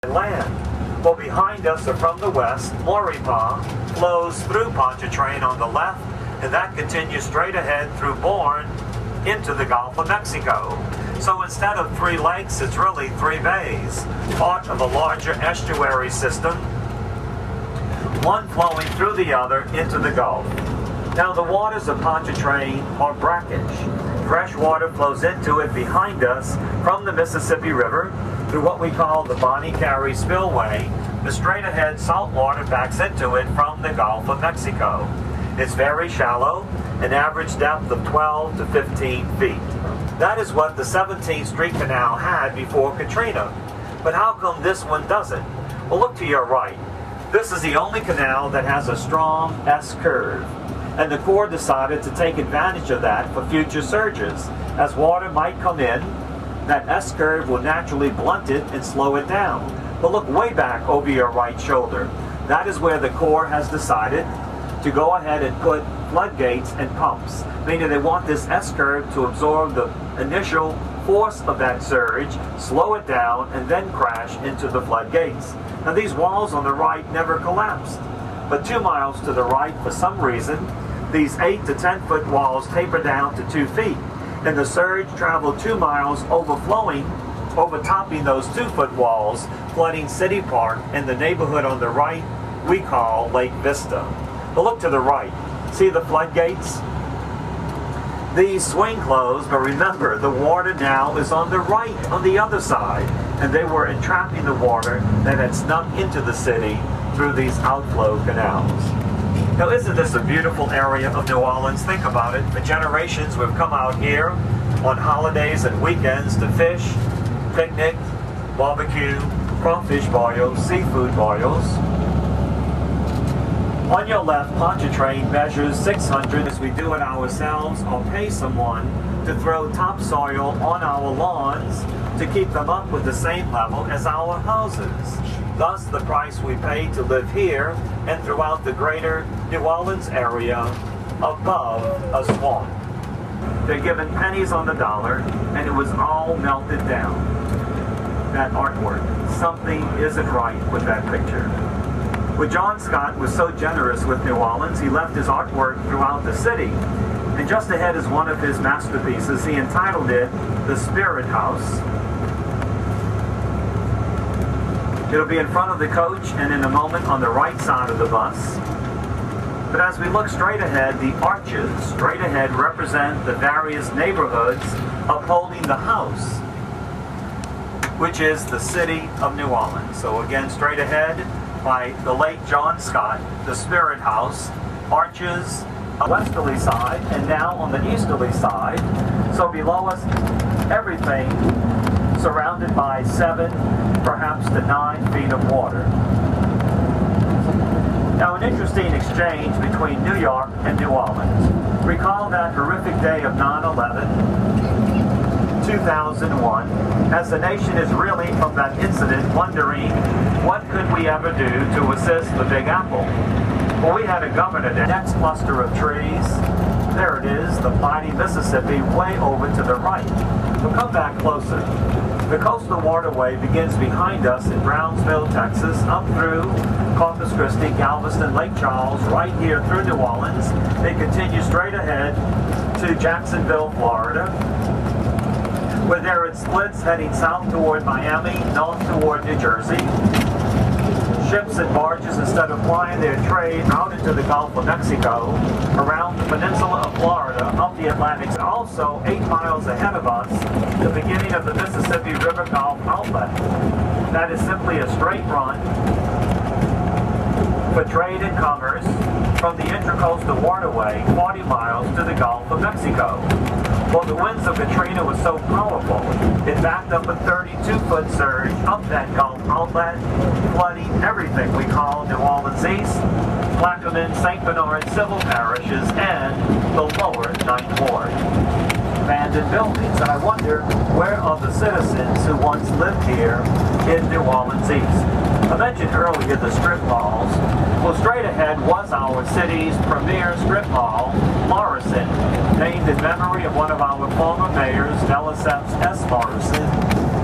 land. Well, behind us or from the west, Maurepas flows through Pontchartrain on the left, and that continues straight ahead through Bourne into the Gulf of Mexico. So instead of 3 lakes, it's really 3 bays, part of a larger estuary system, one flowing through the other into the Gulf. Now the waters of Pontchartrain are brackish. Fresh water flows into it behind us from the Mississippi River through what we call the Bonnie Carey Spillway. The straight ahead salt water backs into it from the Gulf of Mexico. It's very shallow, an average depth of 12 to 15 feet. That is what the 17th Street Canal had before Katrina. But how come this one doesn't? Well, look to your right. This is the only canal that has a strong S-curve. And the Corps decided to take advantage of that for future surges. As water might come in, that S-curve will naturally blunt it and slow it down. But look way back over your right shoulder. That is where the Corps has decided to go ahead and put floodgates and pumps, meaning they want this S-curve to absorb the initial force of that surge, slow it down, and then crash into the floodgates. Now these walls on the right never collapsed, but 2 miles to the right, for some reason, these 8 to 10 foot walls taper down to 2 feet, and the surge traveled 2 miles, overtopping those 2 foot walls, flooding City Park and the neighborhood on the right we call Lake Vista. But look to the right. See the floodgates? These swing closed, but remember, the water now is on the right, on the other side, and they were entrapping the water that had snuck into the city through these outflow canals. Now, isn't this a beautiful area of New Orleans? Think about it. For generations, we've come out here on holidays and weekends to fish, picnic, barbecue, crawfish boils, seafood boils. On your left, Pontchartrain measures 600 as we do it ourselves or pay someone to throw topsoil on our lawns to keep them up with the same level as our houses. Thus, the price we pay to live here and throughout the greater New Orleans area above a swamp. They're given pennies on the dollar, and it was all melted down. That artwork. Something isn't right with that picture. Well, John Scott was so generous with New Orleans, he left his artwork throughout the city. And just ahead is one of his masterpieces. He entitled it The Spirit House. It'll be in front of the coach and in a moment on the right side of the bus. But as we look straight ahead, the arches straight ahead represent the various neighborhoods upholding the house, which is the city of New Orleans. So again, straight ahead, by the late John Scott, the Spirit House, arches on the westerly side, and now on the easterly side. So below us, everything surrounded by 7, perhaps to 9 feet of water. Now, an interesting exchange between New York and New Orleans. Recall that horrific day of 9/11, 2001, as the nation is reeling from that incident, wondering what could we ever do to assist the Big Apple. Well, we had a governor there. Next cluster of trees, there it is, the mighty Mississippi way over to the right. We'll come back closer. The coastal waterway begins behind us in Brownsville, Texas, up through Corpus Christi, Galveston, Lake Charles, right here through New Orleans. It continues straight ahead to Jacksonville, Florida, where there it splits heading south toward Miami, north toward New Jersey. Ships and barges, instead of plying their trade out into the Gulf of Mexico, around the peninsula of Florida, up the Atlantic, and also 8 miles ahead of us, the beginning of the Mississippi River Gulf outlet. That is simply a straight run for trade and commerce from the Intracoastal Waterway 40 miles to the Gulf of Mexico. Well, the winds of Katrina were so powerful, it backed up a 32-foot surge up that Gulf outlet, flooding everything we call New Orleans East, Plaquemine, St. Bernard civil parishes, and the lower Ninth Ward. Abandoned buildings, and I wonder, where are the citizens who once lived here in New Orleans East? I mentioned earlier the strip malls. Well, straight ahead was our city's premier strip mall, Morrison, named in memory of one of our former mayors, Deliseph S. Morrison.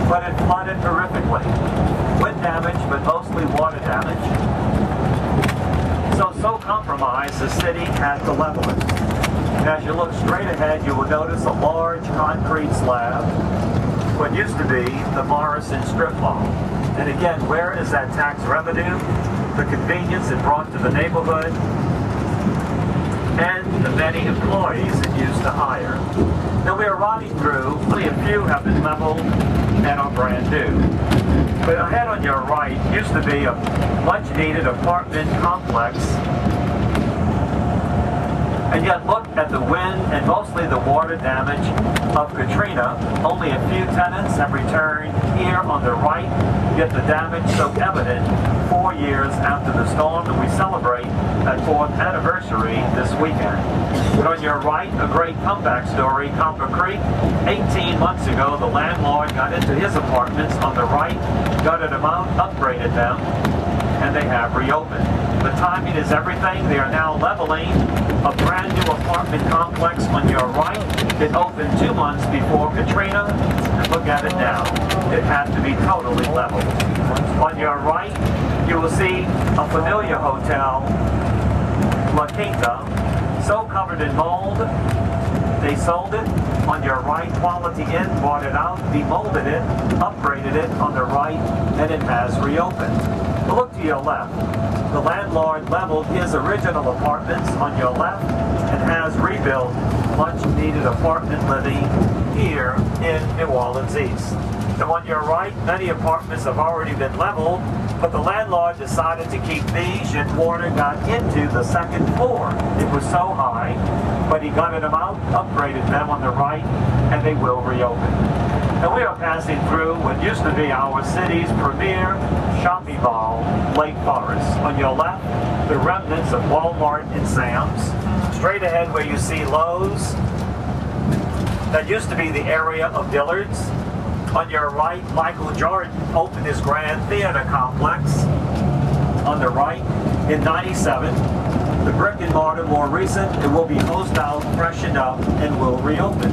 but it flooded horrifically. Wind damage, but mostly water damage. So compromised, the city had to level it. And as you look straight ahead, you will notice a large concrete slab, what used to be the Morrison strip mall. And again, where is that tax revenue? The convenience it brought to the neighborhood, and the many employees it used to hire. Now we are riding through, only a few have been leveled and are brand new. But ahead on your right used to be a much needed apartment complex. And yet look at the wind and mostly the water damage of Katrina. Only a few tenants have returned here on the right, yet the damage so evident 4 years after the storm, and we celebrate that 4th anniversary this weekend. But on your right, a great comeback story, Copper Creek. 18 months ago, the landlord got into his apartments on the right, gutted them out, upgraded them, and they have reopened. The timing is everything. They are now leveling a brand new apartment complex on your right. It opened 2 months before Katrina, and look at it now. It had to be totally leveled. On your right, you will see a familiar hotel, La Quinta, so covered in mold, they sold it. On your right, Quality Inn bought it out, demolded it, upgraded it on the right, and it has reopened. But look to your left. The landlord leveled his original apartments on your left and has rebuilt much-needed apartment living here in New Orleans East. And on your right, many apartments have already been leveled, but the landlord decided to keep these, yet water got into the second floor. It was so high, but he gutted them out, upgraded them on the right, and they will reopen. And we are passing through what used to be our city's premier shopping mall, Lake Forest. On your left, the remnants of Walmart and Sam's. Straight ahead where you see Lowe's, that used to be the area of Dillard's. On your right, Michael Jordan opened his Grand Theater complex. On the right, in '97, the brick and mortar more recent, it will be hosed out, freshened up, and will reopen.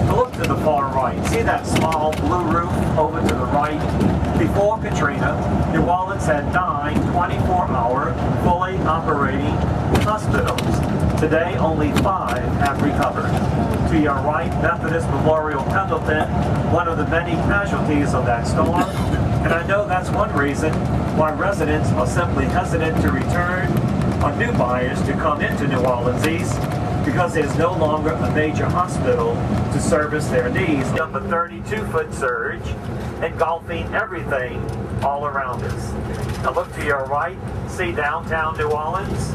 Look to the far right. See that small blue roof over to the right? Before Katrina, New Orleans had 9 24-hour, fully operating hospitals. Today, only 5 have recovered. To your right, Methodist Memorial Pendleton, one of the many casualties of that storm. And I know that's one reason why residents are simply hesitant to return on new buyers to come into New Orleans East, because there's no longer a major hospital to service their needs. Up a 32-foot surge, engulfing everything all around us. Now look to your right, see downtown New Orleans.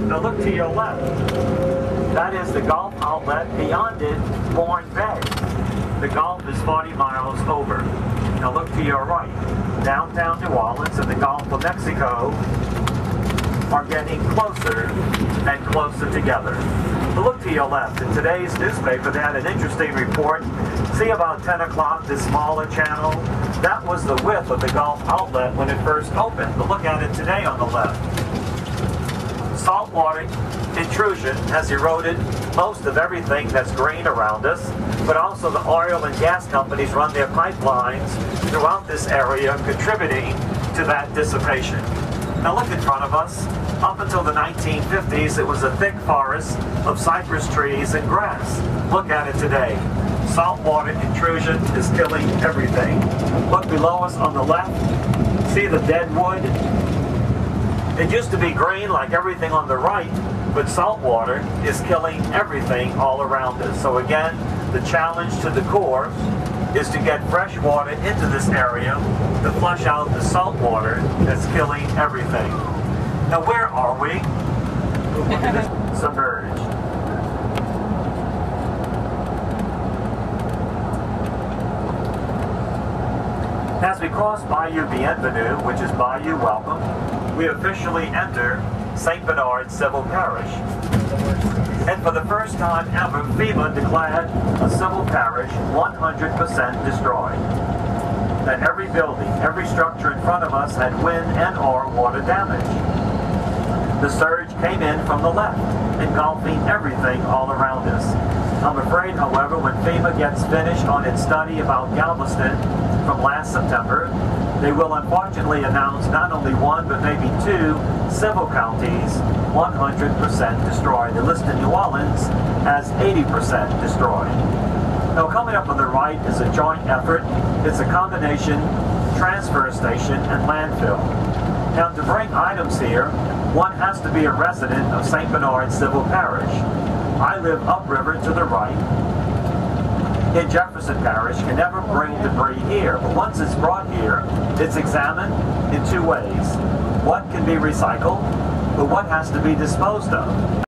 Now look to your left. That is the Gulf outlet. Beyond it, Bourne Bay. The Gulf is 40 miles over. Now look to your right. Downtown New Orleans and the Gulf of Mexico are getting closer and closer together. But look to your left. In today's newspaper, they had an interesting report. See about 10 o'clock, this smaller channel, that was the width of the Gulf outlet when it first opened. But look at it today on the left. Saltwater intrusion has eroded most of everything that's green around us, but also the oil and gas companies run their pipelines throughout this area, contributing to that dissipation. Now look in front of us. Up until the 1950s, it was a thick forest of cypress trees and grass. Look at it today. Saltwater intrusion is killing everything. Look below us on the left. See the dead wood? It used to be green like everything on the right, but saltwater is killing everything all around us. So again, the challenge to the Corps is to get fresh water into this area to flush out the salt water that's killing everything. Now where are we? Submerged. As we cross Bayou Bienvenue, which is Bayou Welcome, we officially enter St. Bernard Civil Parish. And for the first time ever, FEMA declared a civil parish 100% destroyed. That every building, every structure in front of us had wind and or water damage. The surge came in from the left, engulfing everything all around us. I'm afraid, however, when FEMA gets finished on its study about Galveston, from last September, they will unfortunately announce not only one, but maybe two civil counties 100% destroyed. They list in New Orleans as 80% destroyed. Now, coming up on the right is a joint effort. It's a combination transfer station and landfill. Now, to bring items here, one has to be a resident of St. Bernard Civil Parish. I live upriver to the right in Jefferson Parish, can never bring debris here. But once it's brought here, it's examined in two ways. What can be recycled, but what has to be disposed of?